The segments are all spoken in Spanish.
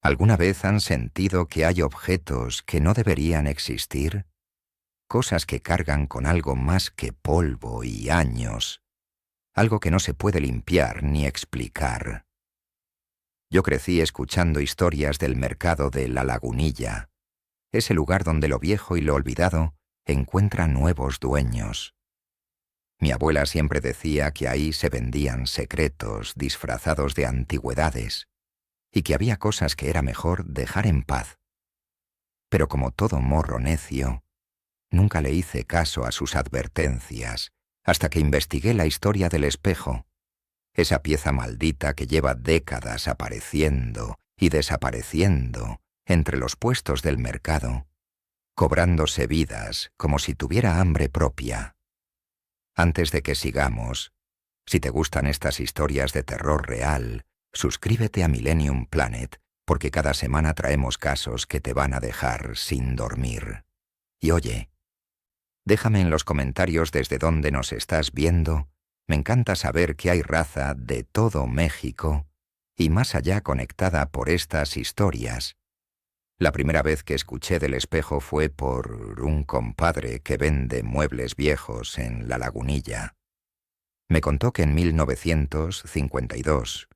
¿Alguna vez han sentido que hay objetos que no deberían existir? Cosas que cargan con algo más que polvo y años, algo que no se puede limpiar ni explicar. Yo crecí escuchando historias del mercado de La Lagunilla, ese lugar donde lo viejo y lo olvidado encuentran nuevos dueños. Mi abuela siempre decía que ahí se vendían secretos disfrazados de antigüedades y que había cosas que era mejor dejar en paz. Pero como todo morro necio, nunca le hice caso a sus advertencias hasta que investigué la historia del espejo, esa pieza maldita que lleva décadas apareciendo y desapareciendo entre los puestos del mercado, cobrándose vidas como si tuviera hambre propia. Antes de que sigamos, si te gustan estas historias de terror real, suscríbete a Millennium Planet, porque cada semana traemos casos que te van a dejar sin dormir. Y oye, déjame en los comentarios desde dónde nos estás viendo. Me encanta saber que hay raza de todo México y más allá conectada por estas historias. La primera vez que escuché del espejo fue por un compadre que vende muebles viejos en La Lagunilla. Me contó que en 1952,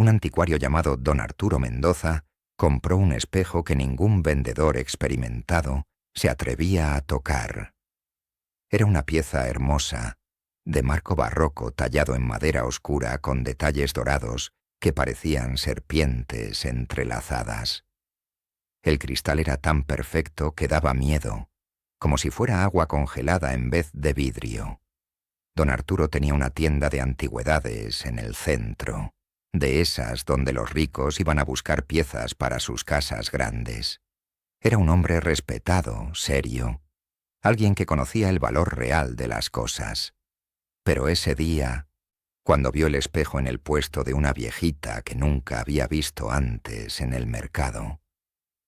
un anticuario llamado Don Arturo Mendoza compró un espejo que ningún vendedor experimentado se atrevía a tocar. Era una pieza hermosa, de marco barroco tallado en madera oscura con detalles dorados que parecían serpientes entrelazadas. El cristal era tan perfecto que daba miedo, como si fuera agua congelada en vez de vidrio. Don Arturo tenía una tienda de antigüedades en el centro, de esas donde los ricos iban a buscar piezas para sus casas grandes. Era un hombre respetado, serio, alguien que conocía el valor real de las cosas. Pero ese día, cuando vio el espejo en el puesto de una viejita que nunca había visto antes en el mercado,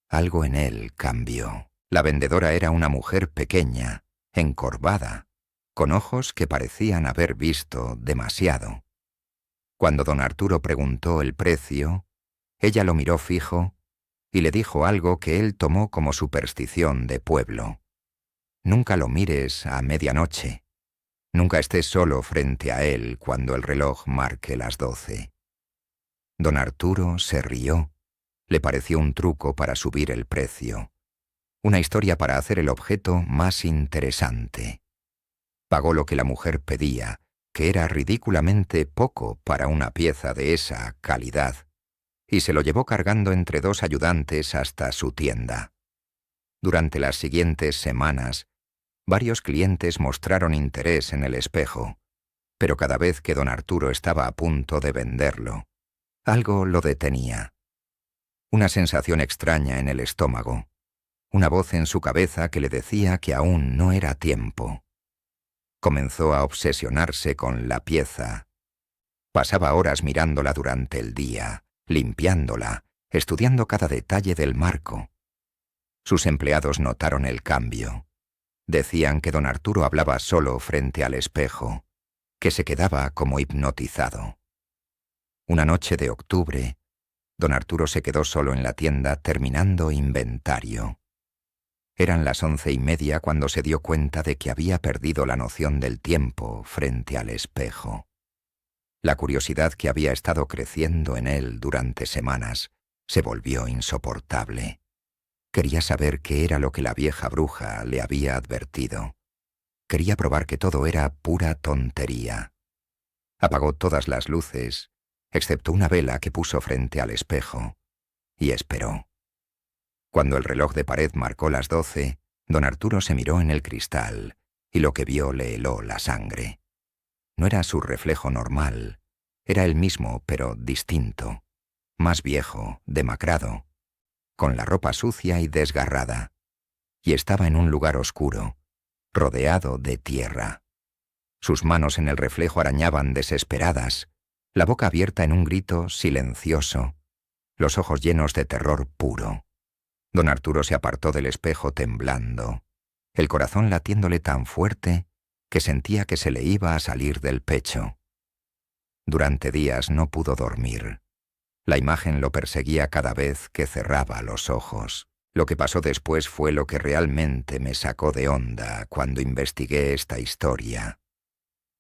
algo en él cambió. La vendedora era una mujer pequeña, encorvada, con ojos que parecían haber visto demasiado. Cuando don Arturo preguntó el precio, ella lo miró fijo y le dijo algo que él tomó como superstición de pueblo. Nunca lo mires a medianoche. Nunca estés solo frente a él cuando el reloj marque las 12. Don Arturo se rió. Le pareció un truco para subir el precio. Una historia para hacer el objeto más interesante. Pagó lo que la mujer pedía, que era ridículamente poco para una pieza de esa calidad, y se lo llevó cargando entre dos ayudantes hasta su tienda. Durante las siguientes semanas, varios clientes mostraron interés en el espejo, pero cada vez que don Arturo estaba a punto de venderlo, algo lo detenía. Una sensación extraña en el estómago, una voz en su cabeza que le decía que aún no era tiempo. Comenzó a obsesionarse con la pieza. Pasaba horas mirándola durante el día, limpiándola, estudiando cada detalle del marco. Sus empleados notaron el cambio. Decían que don Arturo hablaba solo frente al espejo, que se quedaba como hipnotizado. Una noche de octubre, don Arturo se quedó solo en la tienda terminando inventario. Eran las 11:30 cuando se dio cuenta de que había perdido la noción del tiempo frente al espejo. La curiosidad que había estado creciendo en él durante semanas se volvió insoportable. Quería saber qué era lo que la vieja bruja le había advertido. Quería probar que todo era pura tontería. Apagó todas las luces, excepto una vela que puso frente al espejo, y esperó. Cuando el reloj de pared marcó las 12, don Arturo se miró en el cristal, y lo que vio le heló la sangre. No era su reflejo normal, era el mismo, pero distinto, más viejo, demacrado, con la ropa sucia y desgarrada, y estaba en un lugar oscuro, rodeado de tierra. Sus manos en el reflejo arañaban desesperadas, la boca abierta en un grito silencioso, los ojos llenos de terror puro. Don Arturo se apartó del espejo temblando, el corazón latiéndole tan fuerte que sentía que se le iba a salir del pecho. Durante días no pudo dormir. La imagen lo perseguía cada vez que cerraba los ojos. Lo que pasó después fue lo que realmente me sacó de onda cuando investigué esta historia.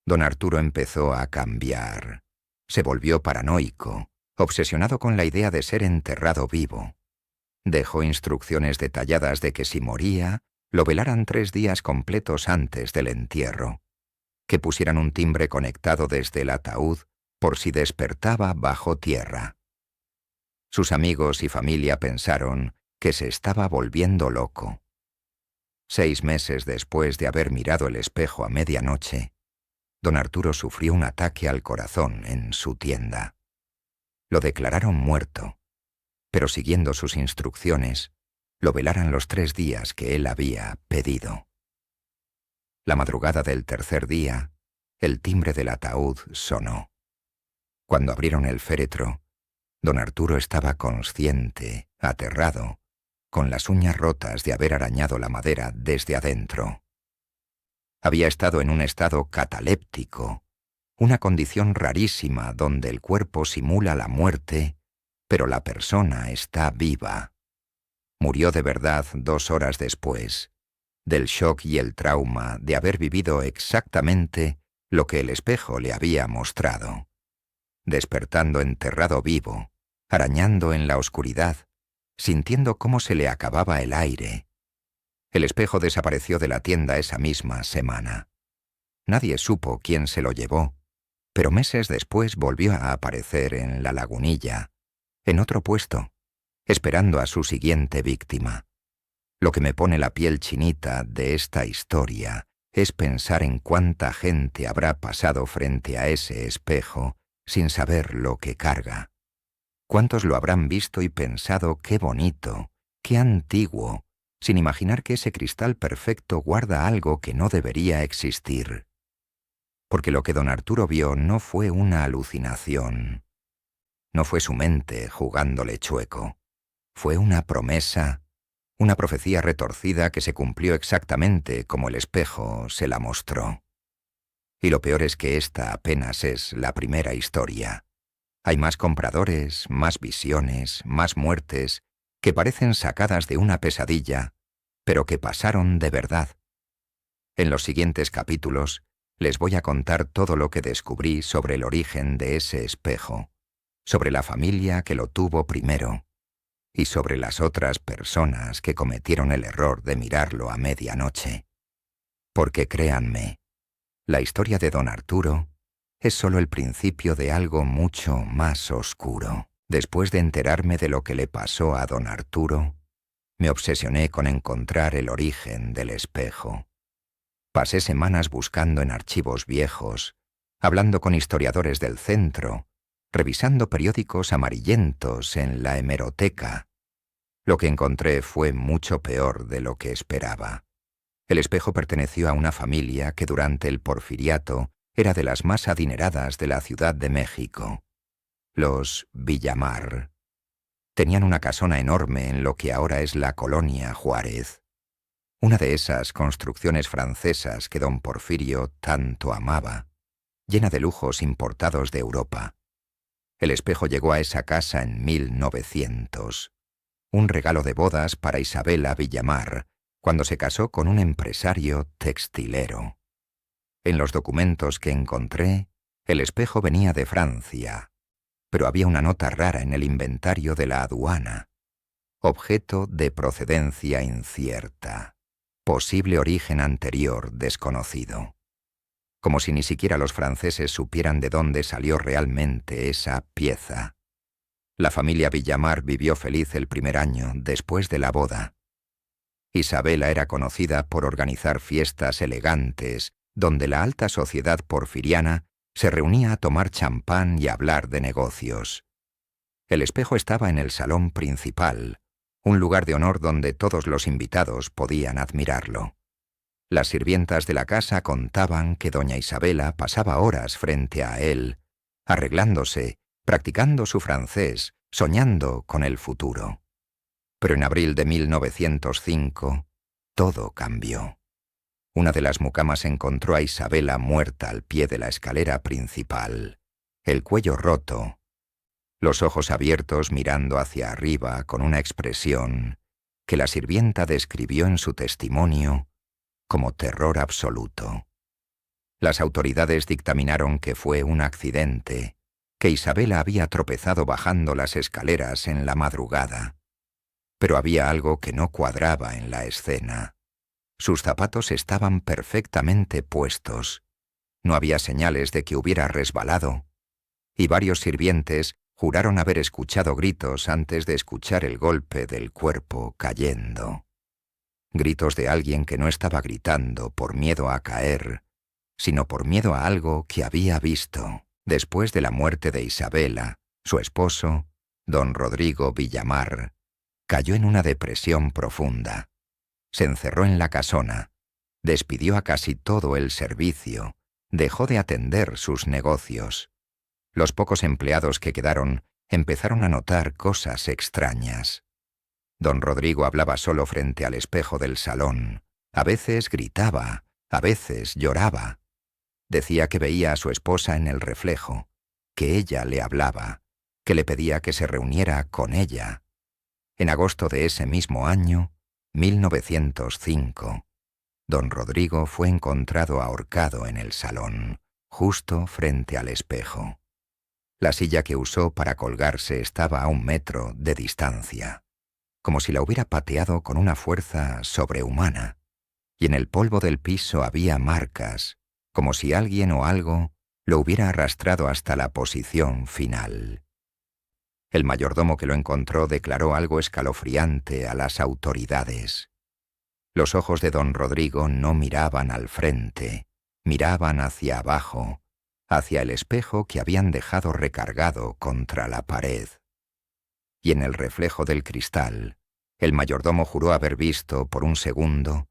Don Arturo empezó a cambiar. Se volvió paranoico, obsesionado con la idea de ser enterrado vivo. Dejó instrucciones detalladas de que si moría, lo velaran 3 días completos antes del entierro, que pusieran un timbre conectado desde el ataúd por si despertaba bajo tierra. Sus amigos y familia pensaron que se estaba volviendo loco. 6 meses después de haber mirado el espejo a medianoche, don Arturo sufrió un ataque al corazón en su tienda. Lo declararon muerto, pero siguiendo sus instrucciones, lo velaran los 3 días que él había pedido. La madrugada del tercer día, el timbre del ataúd sonó. Cuando abrieron el féretro, don Arturo estaba consciente, aterrado, con las uñas rotas de haber arañado la madera desde adentro. Había estado en un estado cataléptico, una condición rarísima donde el cuerpo simula la muerte, pero la persona está viva. Murió de verdad 2 horas después, del shock y el trauma de haber vivido exactamente lo que el espejo le había mostrado, despertando enterrado vivo, arañando en la oscuridad, sintiendo cómo se le acababa el aire. El espejo desapareció de la tienda esa misma semana. Nadie supo quién se lo llevó, pero meses después volvió a aparecer en la lagunilla, en otro puesto, esperando a su siguiente víctima. Lo que me pone la piel chinita de esta historia es pensar en cuánta gente habrá pasado frente a ese espejo sin saber lo que carga. ¿Cuántos lo habrán visto y pensado qué bonito, qué antiguo, sin imaginar que ese cristal perfecto guarda algo que no debería existir? Porque lo que don Arturo vio no fue una alucinación. No fue su mente jugándole chueco. Fue una promesa, una profecía retorcida que se cumplió exactamente como el espejo se la mostró. Y lo peor es que esta apenas es la primera historia. Hay más compradores, más visiones, más muertes, que parecen sacadas de una pesadilla, pero que pasaron de verdad. En los siguientes capítulos les voy a contar todo lo que descubrí sobre el origen de ese espejo, sobre la familia que lo tuvo primero, y sobre las otras personas que cometieron el error de mirarlo a medianoche. Porque créanme, la historia de don Arturo es solo el principio de algo mucho más oscuro. Después de enterarme de lo que le pasó a don Arturo, me obsesioné con encontrar el origen del espejo. Pasé semanas buscando en archivos viejos, hablando con historiadores del centro, revisando periódicos amarillentos en la hemeroteca. Lo que encontré fue mucho peor de lo que esperaba. El espejo perteneció a una familia que durante el Porfiriato era de las más adineradas de la Ciudad de México. Los Villamar. Tenían una casona enorme en lo que ahora es la Colonia Juárez. Una de esas construcciones francesas que don Porfirio tanto amaba, llena de lujos importados de Europa. El espejo llegó a esa casa en 1900. Un regalo de bodas para Isabela Villamar, cuando se casó con un empresario textilero. En los documentos que encontré, el espejo venía de Francia, pero había una nota rara en el inventario de la aduana. Objeto de procedencia incierta. Posible origen anterior desconocido. Como si ni siquiera los franceses supieran de dónde salió realmente esa pieza. La familia Villamar vivió feliz el primer año después de la boda. Isabela era conocida por organizar fiestas elegantes, donde la alta sociedad porfiriana se reunía a tomar champán y a hablar de negocios. El espejo estaba en el salón principal, un lugar de honor donde todos los invitados podían admirarlo. Las sirvientas de la casa contaban que doña Isabela pasaba horas frente a él, arreglándose, practicando su francés, soñando con el futuro. Pero en abril de 1905, todo cambió. Una de las mucamas encontró a Isabela muerta al pie de la escalera principal, el cuello roto. los ojos abiertos mirando hacia arriba con una expresión que la sirvienta describió en su testimonio como terror absoluto. Las autoridades dictaminaron que fue un accidente, que Isabela había tropezado bajando las escaleras en la madrugada. Pero había algo que no cuadraba en la escena. Sus zapatos estaban perfectamente puestos. No había señales de que hubiera resbalado. Y varios sirvientes juraron haber escuchado gritos antes de escuchar el golpe del cuerpo cayendo. Gritos de alguien que no estaba gritando por miedo a caer, sino por miedo a algo que había visto. Después de la muerte de Isabela, su esposo, don Rodrigo Villamar, cayó en una depresión profunda. Se encerró en la casona, despidió a casi todo el servicio, dejó de atender sus negocios. Los pocos empleados que quedaron empezaron a notar cosas extrañas. Don Rodrigo hablaba solo frente al espejo del salón. A veces gritaba, a veces lloraba. Decía que veía a su esposa en el reflejo, que ella le hablaba, que le pedía que se reuniera con ella. En agosto de ese mismo año, 1905, don Rodrigo fue encontrado ahorcado en el salón, justo frente al espejo. La silla que usó para colgarse estaba a 1 metro de distancia, como si la hubiera pateado con una fuerza sobrehumana, y en el polvo del piso había marcas, como si alguien o algo lo hubiera arrastrado hasta la posición final. El mayordomo que lo encontró declaró algo escalofriante a las autoridades. Los ojos de don Rodrigo no miraban al frente, miraban hacia abajo, hacia el espejo que habían dejado recargado contra la pared. Y en el reflejo del cristal, el mayordomo juró haber visto, por un segundo,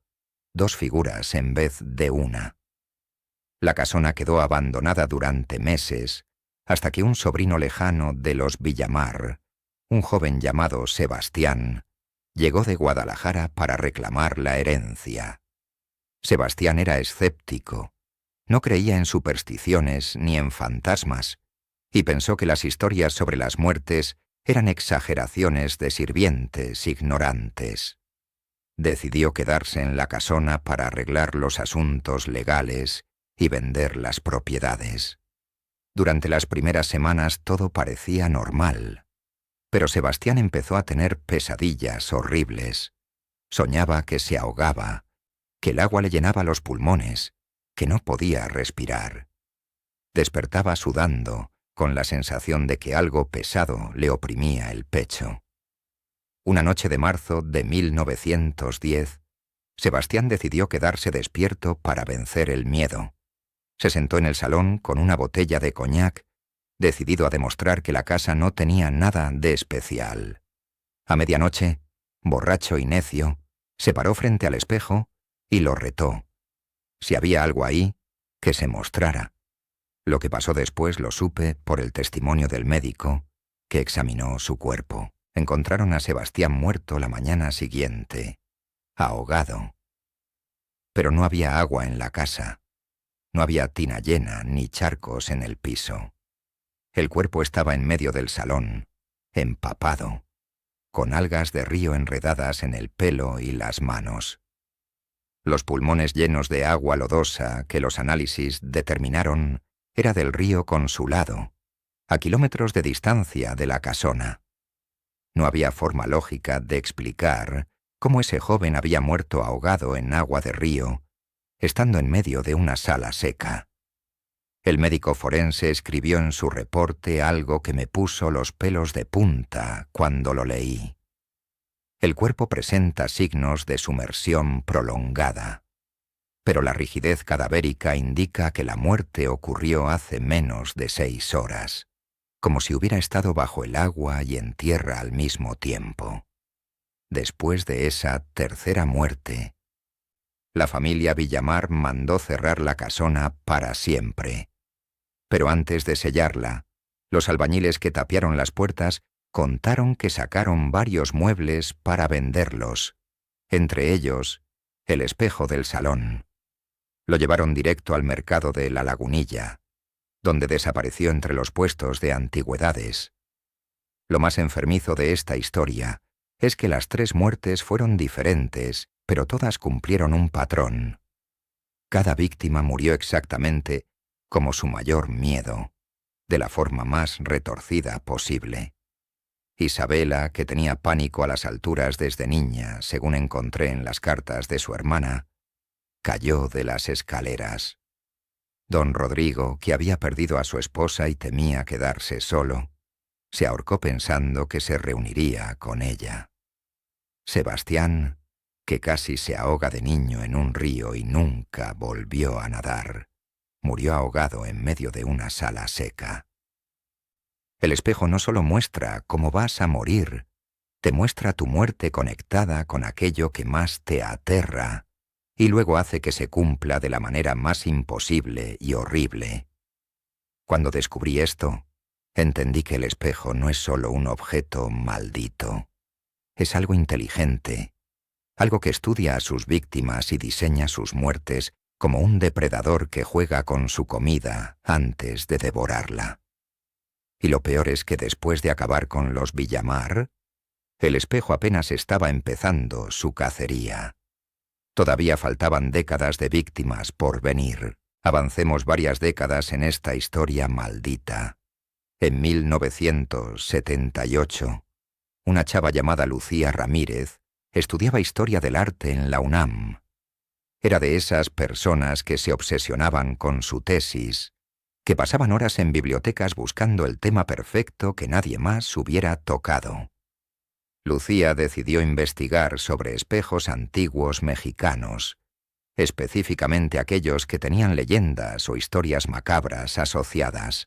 2 figuras en vez de una. La casona quedó abandonada durante meses, hasta que un sobrino lejano de los Villamar, un joven llamado Sebastián, llegó de Guadalajara para reclamar la herencia. Sebastián era escéptico, no creía en supersticiones ni en fantasmas, y pensó que las historias sobre las muertes eran exageraciones de sirvientes ignorantes. Decidió quedarse en la casona para arreglar los asuntos legales y vender las propiedades. Durante las primeras semanas todo parecía normal, pero Sebastián empezó a tener pesadillas horribles. Soñaba que se ahogaba, que el agua le llenaba los pulmones, que no podía respirar. Despertaba sudando, con la sensación de que algo pesado le oprimía el pecho. Una noche de marzo de 1910, Sebastián decidió quedarse despierto para vencer el miedo. Se sentó en el salón con una botella de coñac, decidido a demostrar que la casa no tenía nada de especial. A medianoche, borracho y necio, se paró frente al espejo y lo retó. Si había algo ahí, que se mostrara. Lo que pasó después lo supe por el testimonio del médico, que examinó su cuerpo. Encontraron a Sebastián muerto la mañana siguiente, ahogado. Pero no había agua en la casa. No había tina llena ni charcos en el piso. El cuerpo estaba en medio del salón, empapado, con algas de río enredadas en el pelo y las manos. Los pulmones llenos de agua lodosa que los análisis determinaron era del río Consulado, a kilómetros de distancia de la casona. No había forma lógica de explicar cómo ese joven había muerto ahogado en agua de río, estando en medio de una sala seca. El médico forense escribió en su reporte algo que me puso los pelos de punta cuando lo leí. El cuerpo presenta signos de sumersión prolongada, pero la rigidez cadavérica indica que la muerte ocurrió hace menos de 6 horas, como si hubiera estado bajo el agua y en tierra al mismo tiempo. Después de esa tercera muerte, la familia Villamar mandó cerrar la casona para siempre. Pero antes de sellarla, los albañiles que tapiaron las puertas contaron que sacaron varios muebles para venderlos, entre ellos el espejo del salón. Lo llevaron directo al mercado de La Lagunilla, donde desapareció entre los puestos de antigüedades. Lo más enfermizo de esta historia es que las 3 muertes fueron diferentes, pero todas cumplieron un patrón. Cada víctima murió exactamente como su mayor miedo, de la forma más retorcida posible. Isabela, que tenía pánico a las alturas desde niña, según encontré en las cartas de su hermana, cayó de las escaleras. Don Rodrigo, que había perdido a su esposa y temía quedarse solo, se ahorcó pensando que se reuniría con ella. Sebastián, que casi se ahoga de niño en un río y nunca volvió a nadar, murió ahogado en medio de una sala seca. El espejo no solo muestra cómo vas a morir, te muestra tu muerte conectada con aquello que más te aterra y luego hace que se cumpla de la manera más imposible y horrible. Cuando descubrí esto, entendí que el espejo no es solo un objeto maldito. Es algo inteligente, algo que estudia a sus víctimas y diseña sus muertes como un depredador que juega con su comida antes de devorarla. Y lo peor es que después de acabar con los Villamar, el espejo apenas estaba empezando su cacería. Todavía faltaban décadas de víctimas por venir. Avancemos varias décadas en esta historia maldita. En 1978, una chava llamada Lucía Ramírez estudiaba Historia del Arte en la UNAM. Era de esas personas que se obsesionaban con su tesis, que pasaban horas en bibliotecas buscando el tema perfecto que nadie más hubiera tocado. Lucía decidió investigar sobre espejos antiguos mexicanos, específicamente aquellos que tenían leyendas o historias macabras asociadas.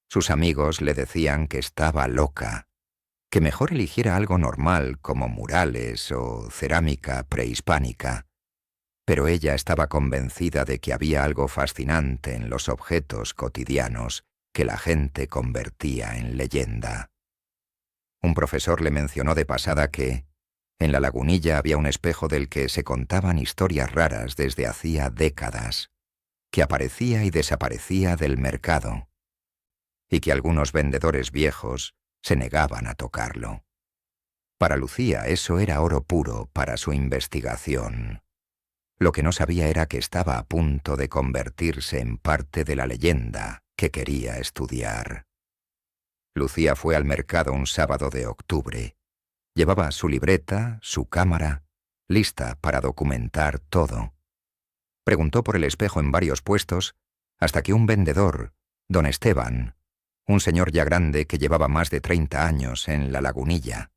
Sus amigos le decían que estaba loca, que mejor eligiera algo normal como murales o cerámica prehispánica. Pero ella estaba convencida de que había algo fascinante en los objetos cotidianos que la gente convertía en leyenda. Un profesor le mencionó de pasada que en la Lagunilla había un espejo del que se contaban historias raras desde hacía décadas, que aparecía y desaparecía del mercado, y que algunos vendedores viejos se negaban a tocarlo. Para Lucía eso era oro puro para su investigación. Lo que no sabía era que estaba a punto de convertirse en parte de la leyenda que quería estudiar. Lucía fue al mercado un sábado de octubre. Llevaba su libreta, su cámara, lista para documentar todo. Preguntó por el espejo en varios puestos hasta que un vendedor, don Esteban, un señor ya grande que llevaba más de 30 años en la Lagunilla,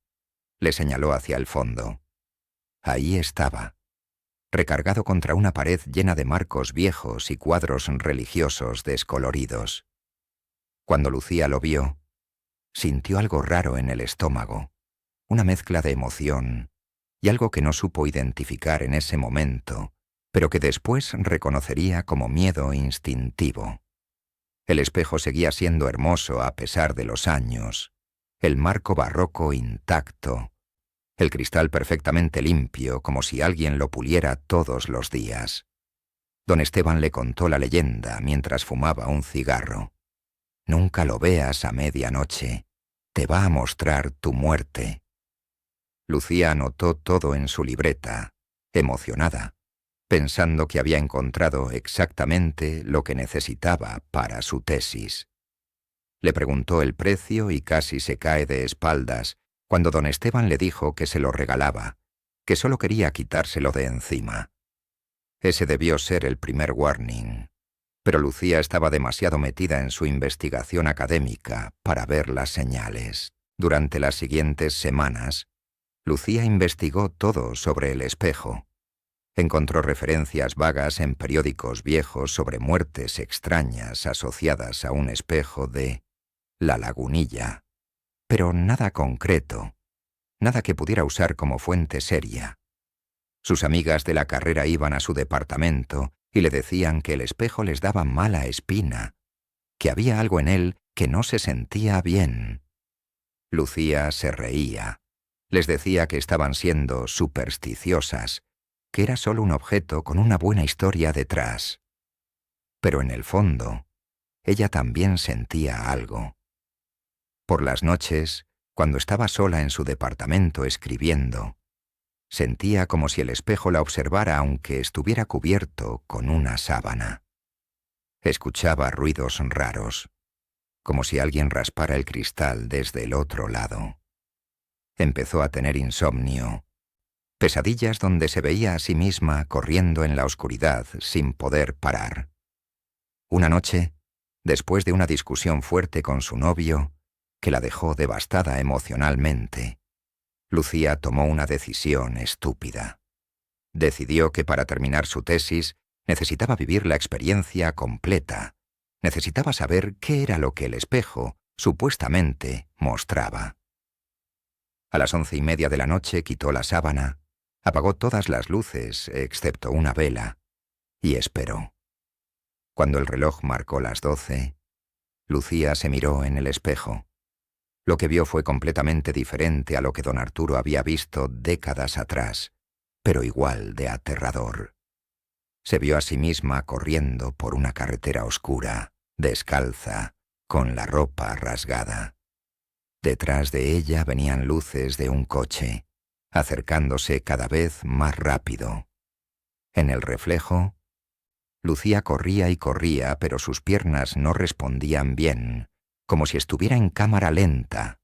le señaló hacia el fondo. Ahí estaba, recargado contra una pared llena de marcos viejos y cuadros religiosos descoloridos. Cuando Lucía lo vio, sintió algo raro en el estómago, una mezcla de emoción y algo que no supo identificar en ese momento, pero que después reconocería como miedo instintivo. El espejo seguía siendo hermoso a pesar de los años, el marco barroco intacto, el cristal perfectamente limpio, como si alguien lo puliera todos los días. Don Esteban le contó la leyenda mientras fumaba un cigarro. Nunca lo veas a medianoche, te va a mostrar tu muerte. Lucía anotó todo en su libreta, emocionada, pensando que había encontrado exactamente lo que necesitaba para su tesis. Le preguntó el precio y casi se cae de espaldas cuando don Esteban le dijo que se lo regalaba, que solo quería quitárselo de encima. Ese debió ser el primer warning, pero Lucía estaba demasiado metida en su investigación académica para ver las señales. Durante las siguientes semanas, Lucía investigó todo sobre el espejo. Encontró referencias vagas en periódicos viejos sobre muertes extrañas asociadas a un espejo de la Lagunilla, pero nada concreto, nada que pudiera usar como fuente seria. Sus amigas de la carrera iban a su departamento y le decían que el espejo les daba mala espina, que había algo en él que no se sentía bien. Lucía se reía. Les decía que estaban siendo supersticiosas, que era solo un objeto con una buena historia detrás. Pero en el fondo, ella también sentía algo. Por las noches, cuando estaba sola en su departamento escribiendo, sentía como si el espejo la observara aunque estuviera cubierto con una sábana. Escuchaba ruidos raros, como si alguien raspara el cristal desde el otro lado. Empezó a tener insomnio, pesadillas donde se veía a sí misma corriendo en la oscuridad sin poder parar. Una noche, después de una discusión fuerte con su novio, que la dejó devastada emocionalmente, Lucía tomó una decisión estúpida. Decidió que para terminar su tesis necesitaba vivir la experiencia completa. Necesitaba saber qué era lo que el espejo, supuestamente, mostraba. A las 11:30 de la noche quitó la sábana, apagó todas las luces, excepto una vela, y esperó. Cuando el reloj marcó las 12, Lucía se miró en el espejo. Lo que vio fue completamente diferente a lo que don Arturo había visto décadas atrás, pero igual de aterrador. Se vio a sí misma corriendo por una carretera oscura, descalza, con la ropa rasgada. Detrás de ella venían luces de un coche, acercándose cada vez más rápido. En el reflejo, Lucía corría y corría, pero sus piernas no respondían bien, como si estuviera en cámara lenta.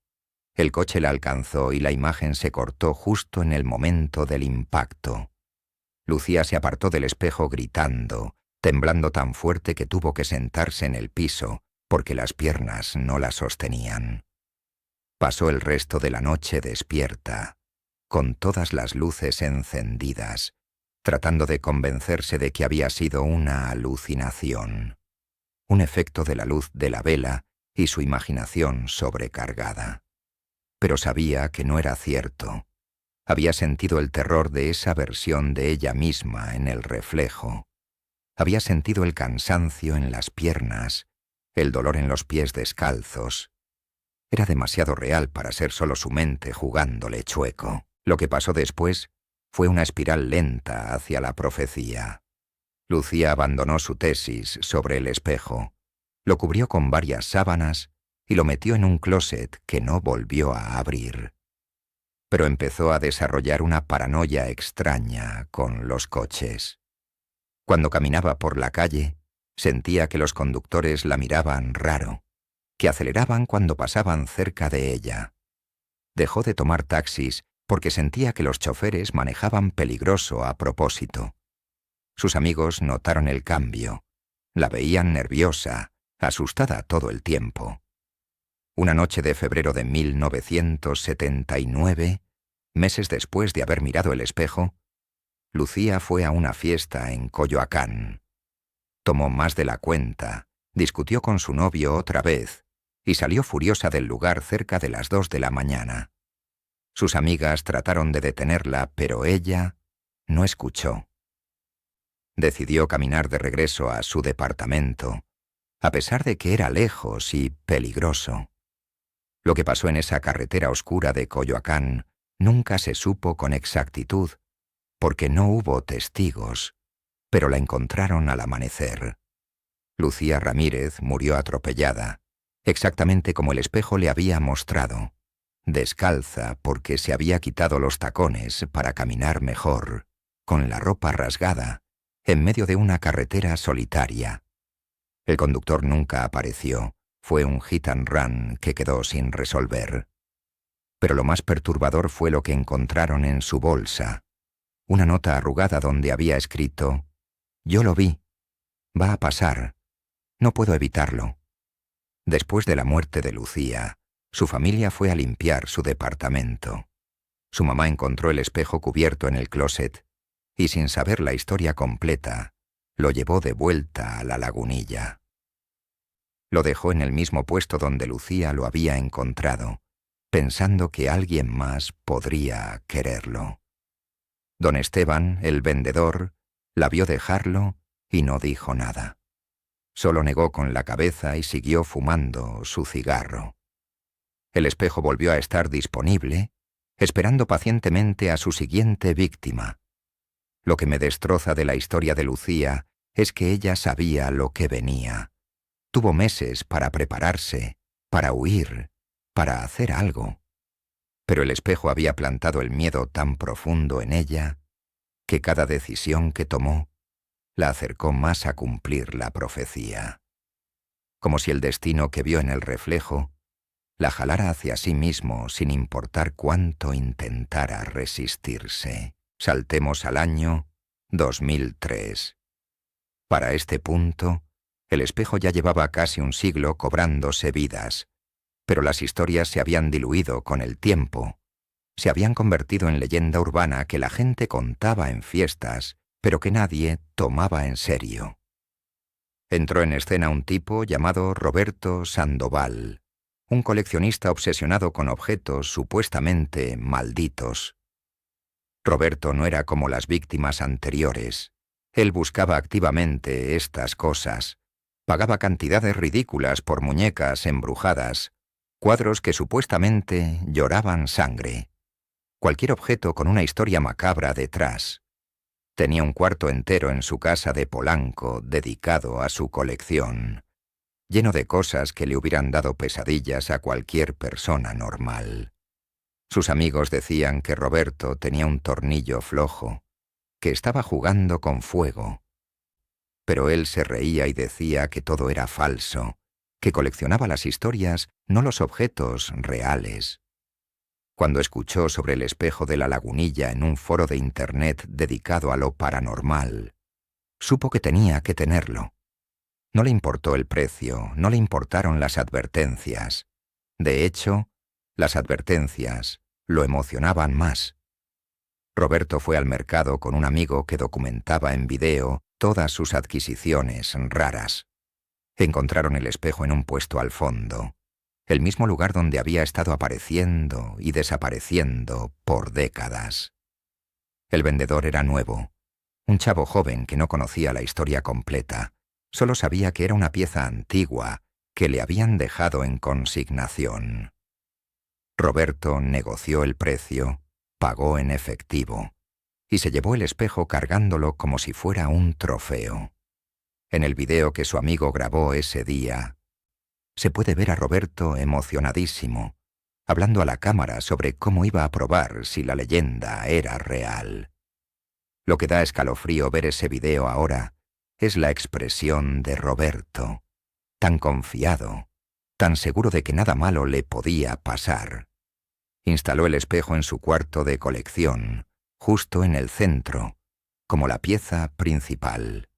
El coche la alcanzó y la imagen se cortó justo en el momento del impacto. Lucía se apartó del espejo gritando, temblando tan fuerte que tuvo que sentarse en el piso, porque las piernas no la sostenían. Pasó el resto de la noche despierta, con todas las luces encendidas, tratando de convencerse de que había sido una alucinación, un efecto de la luz de la vela y su imaginación sobrecargada. Pero sabía que no era cierto. Había sentido el terror de esa versión de ella misma en el reflejo. Había sentido el cansancio en las piernas, el dolor en los pies descalzos. Era demasiado real para ser solo su mente jugándole chueco. Lo que pasó después fue una espiral lenta hacia la profecía. Lucía abandonó su tesis sobre el espejo, lo cubrió con varias sábanas y lo metió en un closet que no volvió a abrir. Pero empezó a desarrollar una paranoia extraña con los coches. Cuando caminaba por la calle, sentía que los conductores la miraban raro, que aceleraban cuando pasaban cerca de ella. Dejó de tomar taxis porque sentía que los choferes manejaban peligroso a propósito. Sus amigos notaron el cambio. La veían nerviosa, asustada todo el tiempo. Una noche de febrero de 1979, meses después de haber mirado el espejo, Lucía fue a una fiesta en Coyoacán. Tomó más de la cuenta, discutió con su novio otra vez y salió furiosa del lugar cerca de las 2 de la mañana. Sus amigas trataron de detenerla, pero ella no escuchó. Decidió caminar de regreso a su departamento, a pesar de que era lejos y peligroso. Lo que pasó en esa carretera oscura de Coyoacán nunca se supo con exactitud, porque no hubo testigos, pero la encontraron al amanecer. Lucía Ramírez murió atropellada, exactamente como el espejo le había mostrado, descalza porque se había quitado los tacones para caminar mejor, con la ropa rasgada, en medio de una carretera solitaria. El conductor nunca apareció, fue un hit and run que quedó sin resolver. Pero lo más perturbador fue lo que encontraron en su bolsa, una nota arrugada donde había escrito: «Yo lo vi. Va a pasar. No puedo evitarlo». Después de la muerte de Lucía, su familia fue a limpiar su departamento. Su mamá encontró el espejo cubierto en el closet y, sin saber la historia completa, lo llevó de vuelta a la lagunilla. Lo dejó en el mismo puesto donde Lucía lo había encontrado, pensando que alguien más podría quererlo. Don Esteban, el vendedor, la vio dejarlo y no dijo nada. Solo negó con la cabeza y siguió fumando su cigarro. El espejo volvió a estar disponible, esperando pacientemente a su siguiente víctima. Lo que me destroza de la historia de Lucía es que ella sabía lo que venía. Tuvo meses para prepararse, para huir, para hacer algo. Pero el espejo había plantado el miedo tan profundo en ella que cada decisión que tomó la acercó más a cumplir la profecía. Como si el destino que vio en el reflejo la jalara hacia sí mismo sin importar cuánto intentara resistirse. Saltemos al año 2003. Para este punto, el espejo ya llevaba casi un siglo cobrándose vidas, pero las historias se habían diluido con el tiempo. Se habían convertido en leyenda urbana que la gente contaba en fiestas, pero que nadie tomaba en serio. Entró en escena un tipo llamado Roberto Sandoval, un coleccionista obsesionado con objetos supuestamente malditos. Roberto no era como las víctimas anteriores. Él buscaba activamente estas cosas. Pagaba cantidades ridículas por muñecas embrujadas, cuadros que supuestamente lloraban sangre. Cualquier objeto con una historia macabra detrás. Tenía un cuarto entero en su casa de Polanco dedicado a su colección, lleno de cosas que le hubieran dado pesadillas a cualquier persona normal. Sus amigos decían que Roberto tenía un tornillo flojo, que estaba jugando con fuego. Pero él se reía y decía que todo era falso, que coleccionaba las historias, no los objetos reales. Cuando escuchó sobre el espejo de la Lagunilla en un foro de internet dedicado a lo paranormal, supo que tenía que tenerlo. No le importó el precio, no le importaron las advertencias. De hecho, las advertencias lo emocionaban más. Roberto fue al mercado con un amigo que documentaba en video todas sus adquisiciones raras. Encontraron el espejo en un puesto al fondo, el mismo lugar donde había estado apareciendo y desapareciendo por décadas. El vendedor era nuevo, un chavo joven que no conocía la historia completa, solo sabía que era una pieza antigua que le habían dejado en consignación. Roberto negoció el precio, pagó en efectivo, y se llevó el espejo cargándolo como si fuera un trofeo. En el video que su amigo grabó ese día, se puede ver a Roberto emocionadísimo, hablando a la cámara sobre cómo iba a probar si la leyenda era real. Lo que da escalofrío ver ese video ahora es la expresión de Roberto, tan confiado, tan seguro de que nada malo le podía pasar. Instaló el espejo en su cuarto de colección, justo en el centro, como la pieza principal.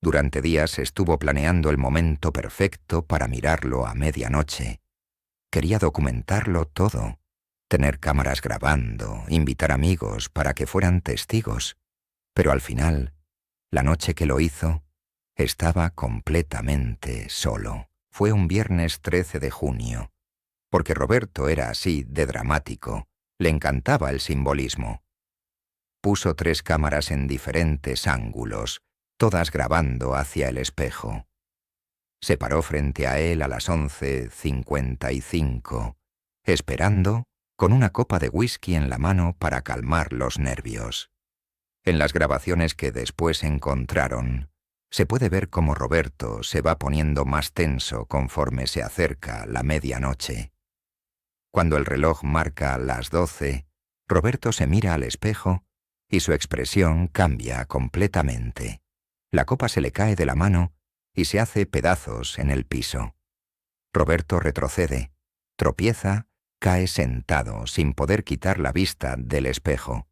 Durante días estuvo planeando el momento perfecto para mirarlo a medianoche. Quería documentarlo todo, tener cámaras grabando, invitar amigos para que fueran testigos. Pero al final, la noche que lo hizo, estaba completamente solo. Fue un viernes 13 de junio, porque Roberto era así de dramático, le encantaba el simbolismo. Puso 3 cámaras en diferentes ángulos, todas grabando hacia el espejo. Se paró frente a él a las 11:55, esperando, con una copa de whisky en la mano para calmar los nervios. En las grabaciones que después encontraron, se puede ver cómo Roberto se va poniendo más tenso conforme se acerca la medianoche. Cuando el reloj marca las 12, Roberto se mira al espejo y su expresión cambia completamente. La copa se le cae de la mano y se hace pedazos en el piso. Roberto retrocede, tropieza, cae sentado sin poder quitar la vista del espejo.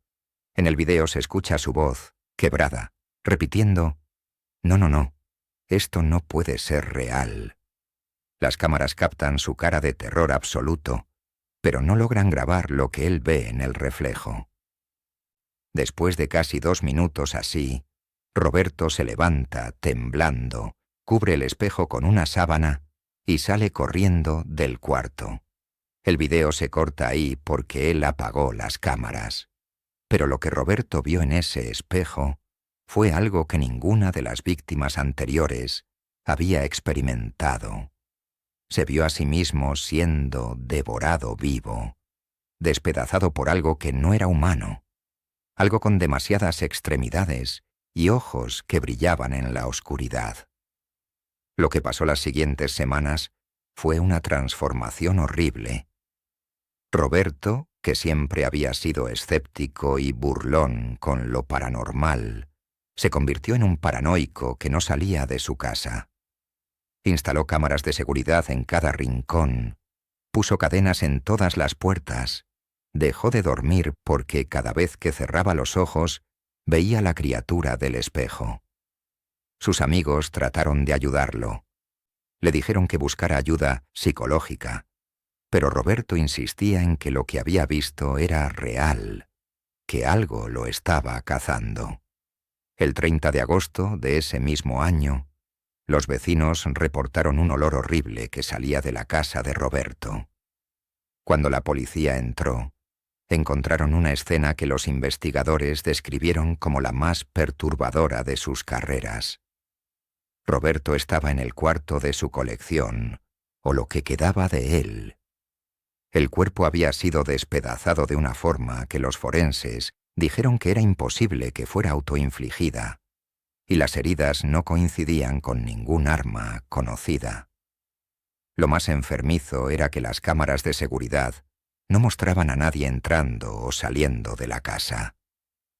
En el video se escucha su voz, quebrada, repitiendo: «No, no, no, esto no puede ser real». Las cámaras captan su cara de terror absoluto, pero no logran grabar lo que él ve en el reflejo. Después de casi 2 minutos así, Roberto se levanta, temblando, cubre el espejo con una sábana y sale corriendo del cuarto. El video se corta ahí porque él apagó las cámaras. Pero lo que Roberto vio en ese espejo fue algo que ninguna de las víctimas anteriores había experimentado. Se vio a sí mismo siendo devorado vivo, despedazado por algo que no era humano, algo con demasiadas extremidades y ojos que brillaban en la oscuridad. Lo que pasó las siguientes semanas Fue una transformación horrible. Roberto, que siempre había sido escéptico y burlón con lo paranormal, se convirtió en un paranoico que no salía de su casa. Instaló cámaras de seguridad en cada rincón, puso cadenas en todas las puertas, dejó de dormir porque cada vez que cerraba los ojos veía la criatura del espejo. Sus amigos trataron de ayudarlo. Le dijeron que buscara ayuda psicológica, pero Roberto insistía en que lo que había visto era real, que algo lo estaba cazando. El 30 de agosto de ese mismo año, los vecinos reportaron un olor horrible que salía de la casa de Roberto. Cuando la policía entró, encontraron una escena que los investigadores describieron como la más perturbadora de sus carreras. Roberto estaba en el cuarto de su colección, o lo que quedaba de él. El cuerpo había sido despedazado de una forma que los forenses dijeron que era imposible que fuera autoinfligida, y las heridas no coincidían con ningún arma conocida. Lo más enfermizo era que las cámaras de seguridad no mostraban a nadie entrando o saliendo de la casa.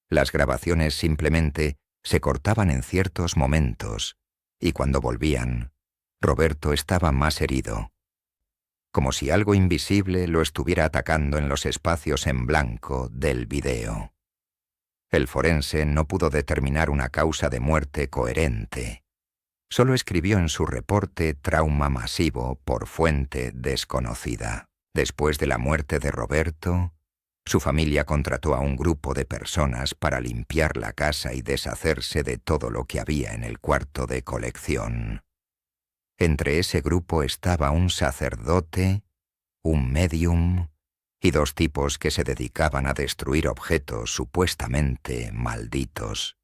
Las grabaciones simplemente se cortaban en ciertos momentos, y cuando volvían, Roberto estaba más herido, como si algo invisible lo estuviera atacando en los espacios en blanco del video. El forense no pudo determinar una causa de muerte coherente. Solo escribió en su reporte trauma masivo por fuente desconocida. Después de la muerte de Roberto, su familia contrató a un grupo de personas para limpiar la casa y deshacerse de todo lo que había en el cuarto de colección. Entre ese grupo estaba un sacerdote, un médium y 2 tipos que se dedicaban a destruir objetos supuestamente malditos.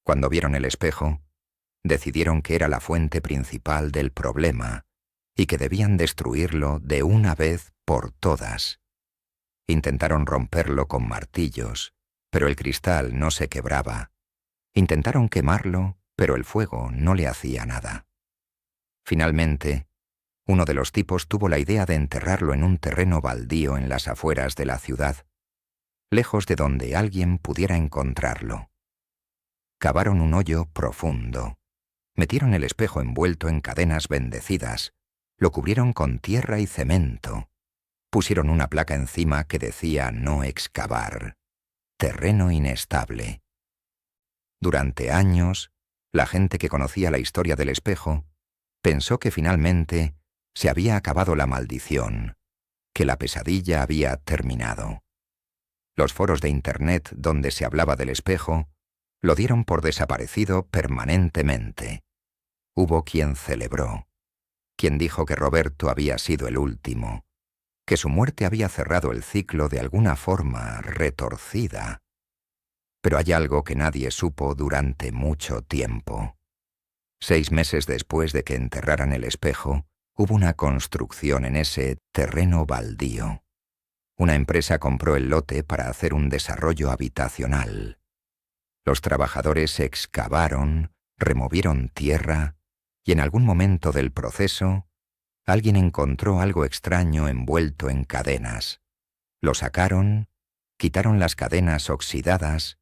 Cuando vieron el espejo, decidieron que era la fuente principal del problema y que debían destruirlo de una vez por todas. Intentaron romperlo con martillos, pero el cristal no se quebraba. Intentaron quemarlo, pero el fuego no le hacía nada. Finalmente, uno de los tipos tuvo la idea de enterrarlo en un terreno baldío en las afueras de la ciudad, lejos de donde alguien pudiera encontrarlo. Cavaron un hoyo profundo, metieron el espejo envuelto en cadenas bendecidas, lo cubrieron con tierra y cemento, pusieron una placa encima que decía no excavar, terreno inestable. Durante años, la gente que conocía la historia del espejo pensó que finalmente se había acabado la maldición, que la pesadilla había terminado. Los foros de Internet donde se hablaba del espejo lo dieron por desaparecido permanentemente. Hubo quien celebró, quien dijo que Roberto había sido el último, que su muerte había cerrado el ciclo de alguna forma retorcida. Pero hay algo que nadie supo durante mucho tiempo. 6 meses después de que enterraran el espejo, hubo una construcción en ese terreno baldío. Una empresa compró el lote para hacer un desarrollo habitacional. Los trabajadores excavaron, removieron tierra, y en algún momento del proceso, alguien encontró algo extraño envuelto en cadenas. Lo sacaron, quitaron las cadenas oxidadas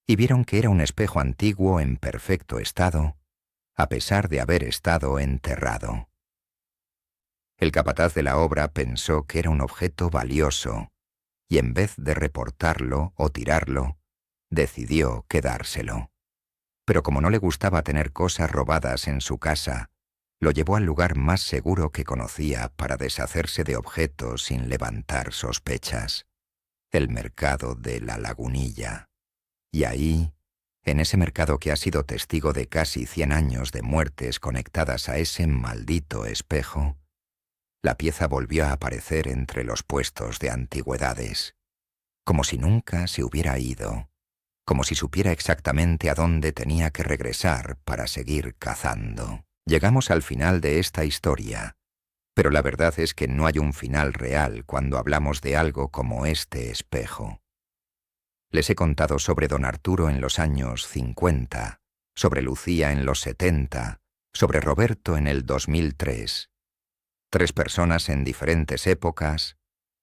y vieron que era un espejo antiguo en perfecto estado, a pesar de haber estado enterrado. El capataz de la obra pensó que era un objeto valioso y en vez de reportarlo o tirarlo, decidió quedárselo. Pero como no le gustaba tener cosas robadas en su casa, lo llevó al lugar más seguro que conocía para deshacerse de objetos sin levantar sospechas: el mercado de la Lagunilla. Y ahí, en ese mercado que ha sido testigo de casi 100 años de muertes conectadas a ese maldito espejo, la pieza volvió a aparecer entre los puestos de antigüedades, como si nunca se hubiera ido, como si supiera exactamente a dónde tenía que regresar para seguir cazando. Llegamos al final de esta historia, pero la verdad es que no hay un final real cuando hablamos de algo como este espejo. Les he contado sobre don Arturo en los años 50, sobre Lucía en los 70, sobre Roberto en el 2003. 3 personas en diferentes épocas,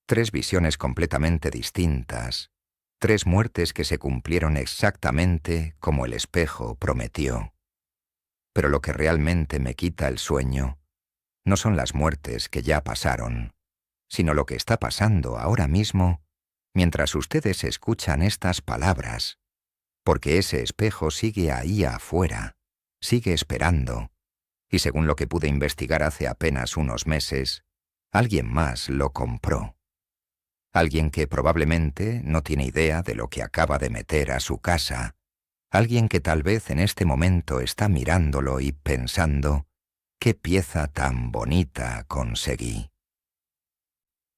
3 visiones completamente distintas, 3 muertes que se cumplieron exactamente como el espejo prometió. Pero lo que realmente me quita el sueño no son las muertes que ya pasaron, sino lo que está pasando ahora mismo mientras ustedes escuchan estas palabras, porque ese espejo sigue ahí afuera, sigue esperando, y según lo que pude investigar hace apenas unos meses, alguien más lo compró. Alguien que probablemente no tiene idea de lo que acaba de meter a su casa, alguien que tal vez en este momento está mirándolo y pensando, «¿Qué pieza tan bonita conseguí?».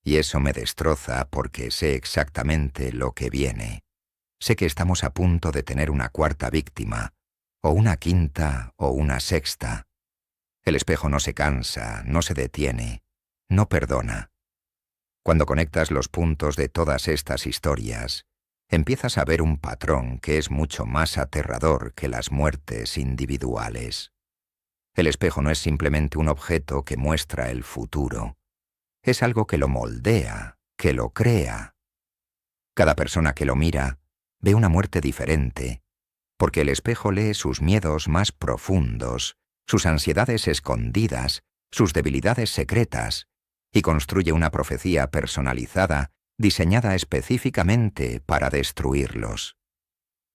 Y eso me destroza porque sé exactamente lo que viene. Sé que estamos a punto de tener una cuarta víctima, o una quinta o una sexta. El espejo no se cansa, no se detiene, no perdona. Cuando conectas los puntos de todas estas historias, empiezas a ver un patrón que es mucho más aterrador que las muertes individuales. El espejo no es simplemente un objeto que muestra el futuro. Es algo que lo moldea, que lo crea. Cada persona que lo mira ve una muerte diferente, porque el espejo lee sus miedos más profundos, sus ansiedades escondidas, sus debilidades secretas, y construye una profecía personalizada diseñada específicamente para destruirlos.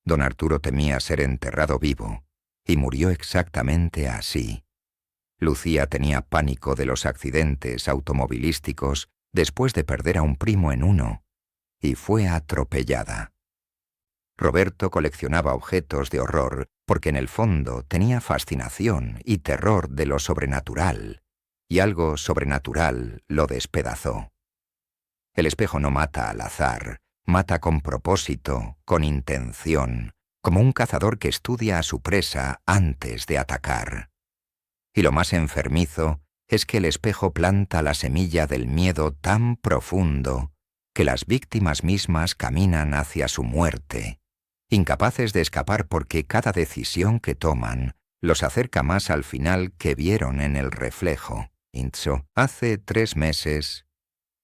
Don Arturo temía ser enterrado vivo, y murió exactamente así. Lucía tenía pánico de los accidentes automovilísticos después de perder a un primo en uno, y fue atropellada. Roberto coleccionaba objetos de horror porque en el fondo tenía fascinación y terror de lo sobrenatural, y algo sobrenatural lo despedazó. El espejo no mata al azar, mata con propósito, con intención, como un cazador que estudia a su presa antes de atacar. Y lo más enfermizo es que el espejo planta la semilla del miedo tan profundo que las víctimas mismas caminan hacia su muerte, incapaces de escapar porque cada decisión que toman los acerca más al final que vieron en el reflejo. Intso, hace 3 meses,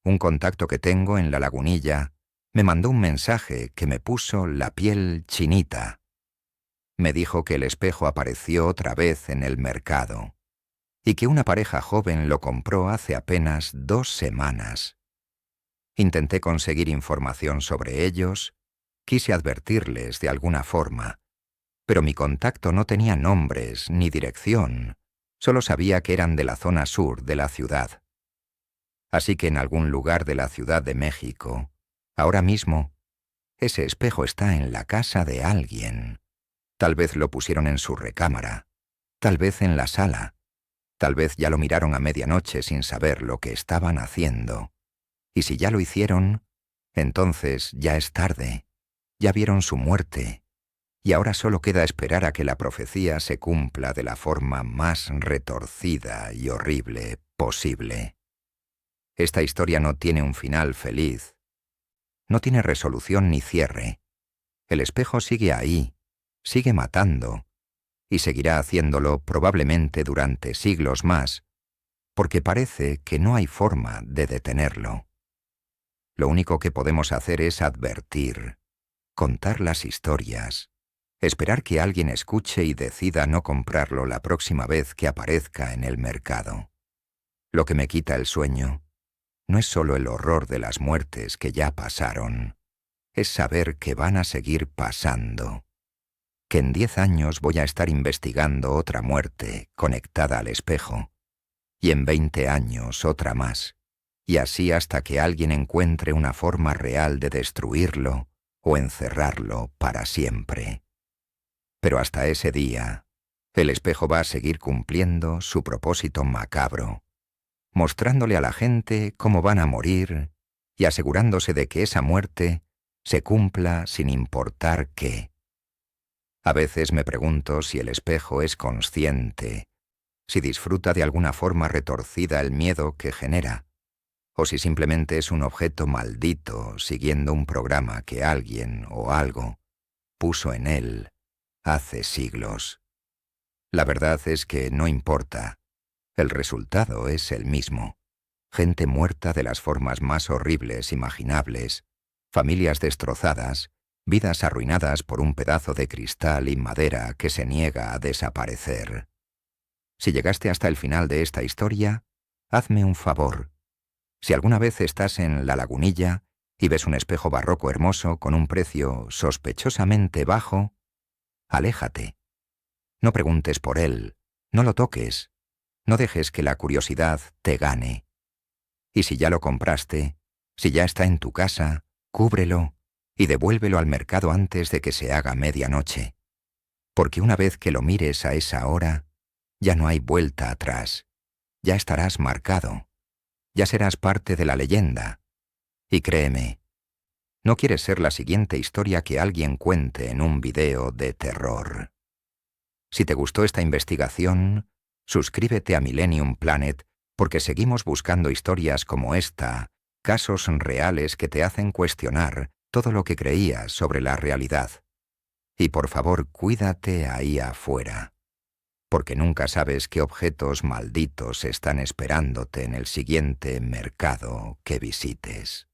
un contacto que tengo en La Lagunilla me mandó un mensaje que me puso la piel chinita. Me dijo que el espejo apareció otra vez en el mercado y que una pareja joven lo compró hace apenas 2 semanas. Intenté conseguir información sobre ellos, quise advertirles de alguna forma, pero mi contacto no tenía nombres ni dirección, solo sabía que eran de la zona sur de la ciudad. Así que en algún lugar de la Ciudad de México, ahora mismo, ese espejo está en la casa de alguien. Tal vez lo pusieron en su recámara, tal vez en la sala, tal vez ya lo miraron a medianoche sin saber lo que estaban haciendo. Y si ya lo hicieron, entonces ya es tarde, ya vieron su muerte, y ahora solo queda esperar a que la profecía se cumpla de la forma más retorcida y horrible posible. Esta historia no tiene un final feliz, no tiene resolución ni cierre. El espejo sigue ahí, sigue matando, y seguirá haciéndolo probablemente durante siglos más, porque parece que no hay forma de detenerlo. Lo único que podemos hacer es advertir, contar las historias, esperar que alguien escuche y decida no comprarlo la próxima vez que aparezca en el mercado. Lo que me quita el sueño no es solo el horror de las muertes que ya pasaron, es saber que van a seguir pasando, que en 10 años voy a estar investigando otra muerte conectada al espejo, y en 20 años otra más, y así hasta que alguien encuentre una forma real de destruirlo o encerrarlo para siempre. Pero hasta ese día, el espejo va a seguir cumpliendo su propósito macabro, mostrándole a la gente cómo van a morir y asegurándose de que esa muerte se cumpla sin importar qué. A veces me pregunto si el espejo es consciente, si disfruta de alguna forma retorcida el miedo que genera, o si simplemente es un objeto maldito siguiendo un programa que alguien o algo puso en él hace siglos. La verdad es que no importa. El resultado es el mismo. gente muerta de las formas más horribles imaginables, familias destrozadas, vidas arruinadas por un pedazo de cristal y madera que se niega a desaparecer. Si llegaste hasta el final de esta historia, hazme un favor. Si alguna vez estás en La Lagunilla y ves un espejo barroco hermoso con un precio sospechosamente bajo, aléjate. No preguntes por él, no lo toques, no dejes que la curiosidad te gane. Y si ya lo compraste, si ya está en tu casa, cúbrelo y devuélvelo al mercado antes de que se haga medianoche. Porque una vez que lo mires a esa hora, ya no hay vuelta atrás, ya estarás marcado, ya serás parte de la leyenda. Y créeme, no quieres ser la siguiente historia que alguien cuente en un video de terror. Si te gustó esta investigación, suscríbete a Millennium Planet porque seguimos buscando historias como esta, casos reales que te hacen cuestionar todo lo que creías sobre la realidad. Y por favor, cuídate ahí afuera, porque nunca sabes qué objetos malditos están esperándote en el siguiente mercado que visites.